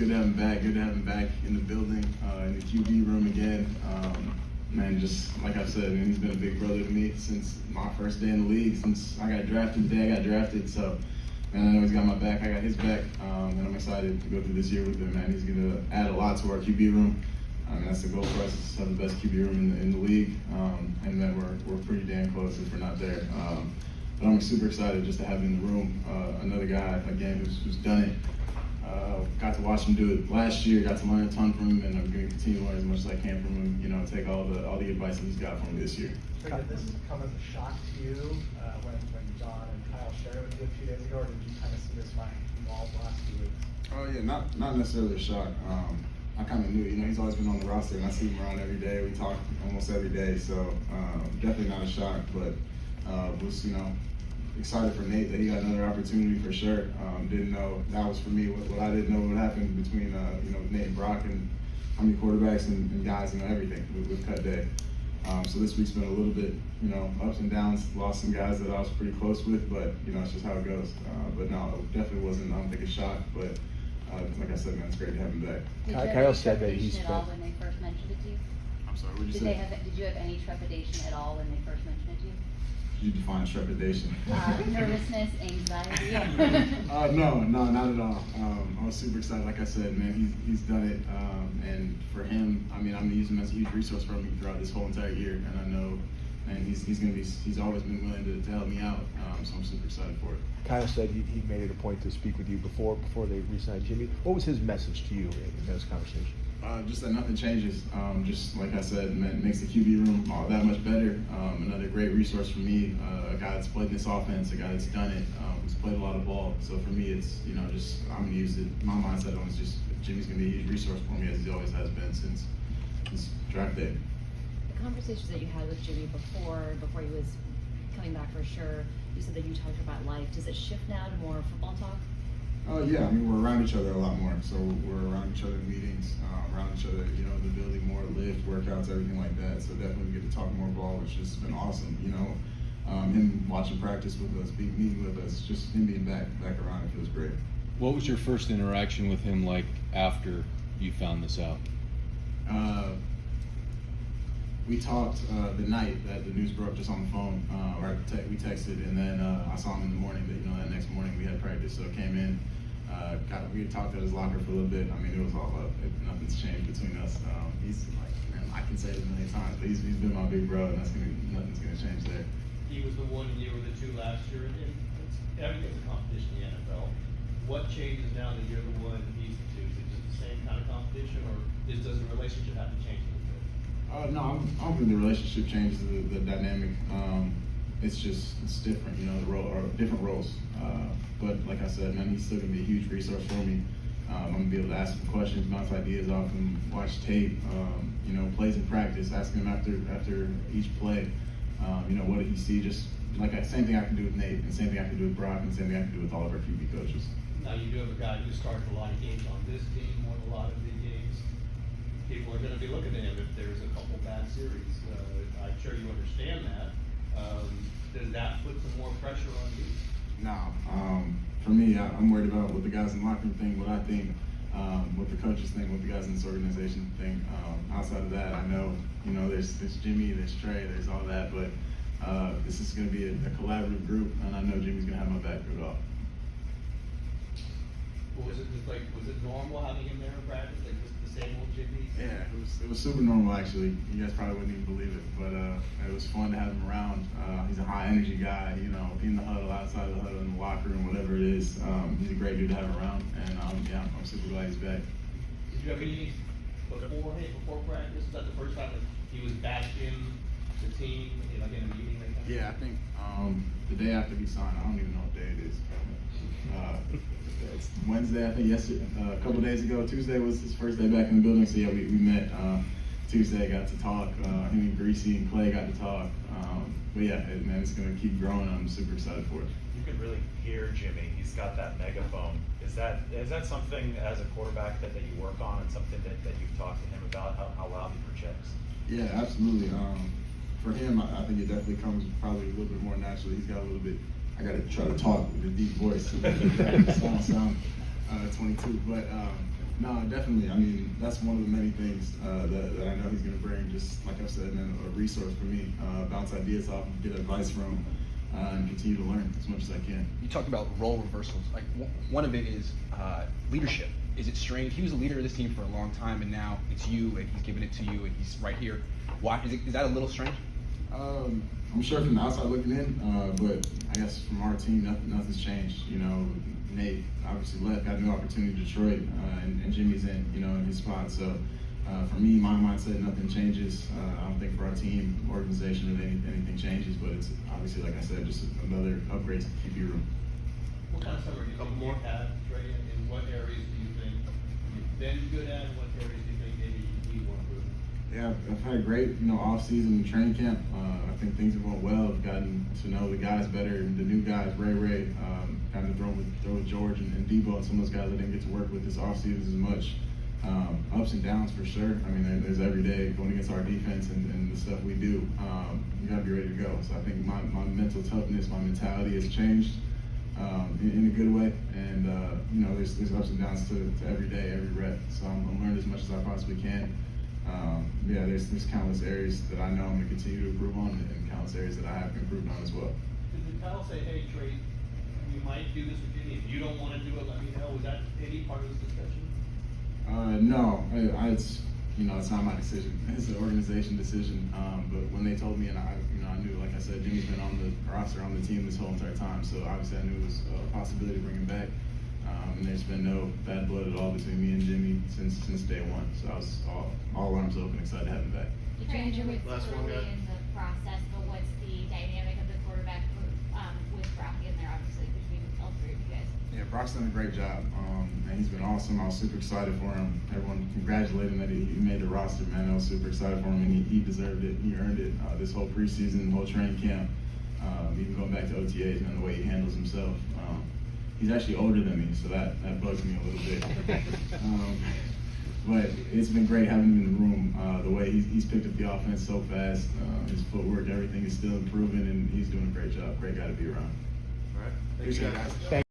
good to have him back. Good to have him back in the building, in the QB room again. Man, just like I said, man, he's been a big brother to me since my first day in the league, since I got drafted, the day I got drafted. So, man, I know he's got my back. I got his back, and I'm excited to go through this year with him, man. He's going to add a lot to our QB room. I mean, that's the goal for us, is to have the best QB room in the league, and then we're pretty damn close if we're not there. But I'm super excited just to have him in the room. Another guy, again, who's done it. Got to watch him do it last year, got to learn a ton from him, and I'm going to continue to learn as much as I can from him, you know, take all the advice that he's got from me this year. Did this come as a shock to you when John and Kyle shared it with you a few days ago, or did you kind of see this running evolve the last few weeks? Oh yeah, not necessarily a shock. I kind of knew, you know, he's always been on the roster, and I see him around every day. We talk almost every day, so definitely not a shock, but was, you know, excited for Nate that he got another opportunity for sure. Didn't know that was for me. What I didn't know what happened between you know, Nate and Brock, and how many quarterbacks and guys, you know, everything with cut day. So this week's been a little bit, you know, ups and downs. Lost some guys that I was pretty close with, but you know, it's just how it goes. But no, it definitely wasn't, I don't think, a shock. But like I said, man, it's great to have him back. Kyle said that he's at all when they first mentioned it to you? I'm sorry, what did you say? Did you have any trepidation at all when they first mentioned it to you? You define trepidation. Nervousness, anxiety. No, not at all. I was super excited. Like I said, man, he's done it, and for him, I mean, I'm gonna use him as a huge resource for me throughout this whole entire year, and I know, and he's always been willing to help me out. So I'm super excited for it. Kyle said he made it a point to speak with you before they re-signed Jimmy. What was his message to you in those conversations? Just that nothing changes. Just like I said, man, it makes the QB room all that much better. Another great resource for me, a guy that's played this offense, a guy that's done it, who's played a lot of ball. So for me, it's, you know, just I'm gonna use it. My mindset on is just Jimmy's gonna be a huge resource for me, as he always has been since draft day. The conversations that you had with Jimmy before he was coming back for sure, you said that you talked about life. Does it shift now to more football talk? Yeah, I mean, we're around each other a lot more. So we're around each other in meetings, around each other, you know, the building more, lift, workouts, everything like that. So definitely we get to talk more ball, which has been awesome, you know. Him watching practice with us, meeting with us, just him being back around, it feels great. What was your first interaction with him like after you found this out? We talked the night that the news broke, just on the phone, we texted, and then I saw him in the morning. That, you know, that next morning we had practice, so came in. We had talked at his locker for a little bit. I mean, it was all up. Nothing's changed between us. He's like, man, I can say it a million times, but he's been my big bro, and nothing's gonna change there. He was the one, and you were the two last year, and everything's a competition in the NFL. What changes now that you're the one and he's the two? Is it just the same kind of competition, or does the relationship have to change a little bit? No, I don't think the relationship changes the dynamic. It's different, you know, different roles. But like I said, man, he's still gonna be a huge resource for me. I'm gonna be able to ask him questions, bounce ideas off him, watch tape, you know, plays in practice, ask him after each play, you know, what did he see? Just like same thing I can do with Nate, and same thing I can do with Brock, and same thing I can do with all of our QB coaches. Now you do have a guy who started a lot of games on this team, won a lot of big games. People are going to be looking at him if there's a couple bad series. I'm sure you understand that. Does that put some more pressure on you? No. For me, I'm worried about what the guys in the locker room think, what I think, what the coaches think, what the guys in this organization think. Outside of that, I know, you know, there's Jimmy, there's Trey, there's all that, but this is going to be a collaborative group, and I know Jimmy's going to have my back through it all. Was it normal having him there in practice, like just the same old Jimmy? Yeah, it was super normal, actually. You guys probably wouldn't even believe it, but it was fun to have him around. He's a high energy guy, you know, in the huddle, outside of the huddle, in the locker room, whatever it is. He's a great dude to have around, and yeah, I'm super glad he's back. Did you have any before practice? Was that the first time that he was back in the team, like in a meeting? Yeah, I think the day after he signed, I don't even know what day it is. It's Wednesday, I think. Yesterday, a couple days ago, Tuesday was his first day back in the building. So yeah, we met Tuesday, got to talk. Him and Greasy and Clay got to talk. But yeah, man, it's gonna keep growing. I'm super excited for it. You can really hear Jimmy. He's got that megaphone. Is that something as a quarterback that you work on, and something that you've talked to him about, how loud he projects? Yeah, absolutely. For him, I think it definitely comes probably a little bit more naturally. He's got a little bit. I gotta try to talk with a deep voice so that sound 22. But No, definitely. I mean, that's one of the many things that I know he's going to bring. Just like I've said, man, a resource for me. Bounce ideas off, get advice from, and continue to learn as much as I can. You talked about role reversals. Like one of it is leadership. Is it strange? He was a leader of this team for a long time, and now it's you, and he's giving it to you, and he's right here. Why is that a little strange? I'm sure from the outside looking in, but I guess from our team, nothing's changed. You know, Nate obviously left, got a new opportunity in Detroit, and Jimmy's in, in his spot. So for me, my mindset, nothing changes. I don't think for our team, organization, really anything changes. But it's obviously, like I said, just another upgrade to the QB room. What kind of summer do you think you've had, Trey, and what areas do you think you've been good at, and what areas do you think maybe you need more improvement? Yeah, I've had a great, off-season training camp. I think things have gone well. I've gotten to know the guys better, the new guys, Ray, kind of throw with George and Debo and some of those guys I didn't get to work with this off-season as much. Ups and downs for sure. I mean, there's every day going against our defense and the stuff we do. You got to be ready to go. So I think my mental toughness, my mentality has changed in a good way. And, there's ups and downs to every day, every rep. So I'm learning as much as I possibly can. There's countless areas that I know I'm going to continue to improve on, and countless areas that I have improved on as well. Did Kyle say, hey, Trey, you might do this with Jimmy, if you don't wanna do it, let me know, was that any part of this discussion? No, it's not my decision. It's an organization decision. But when they told me, and I knew, like I said, Jimmy's been on the roster, on the team this whole entire time. So obviously I knew it was a possibility to bring him back. And there's been no bad blood at all between me and Jimmy since day one. So I was all arms open, excited to have him back. Did you and Jimmy? Last one, guy. In the process, but what's the dynamic of the quarterback with Brock in there, obviously, between all three of you guys? Yeah, Brock's done a great job, and he's been awesome. I was super excited for him. Everyone congratulated him that he made the roster, man. I was super excited for him, and he deserved it. He earned it. This whole preseason, whole training camp, even going back to OTAs, and the way he handles himself. He's actually older than me, so that bugs me a little bit. But it's been great having him in the room. The way he's picked up the offense so fast, his footwork, everything is still improving, and he's doing a great job. Great guy to be around. All right. Appreciate it, guys. Thank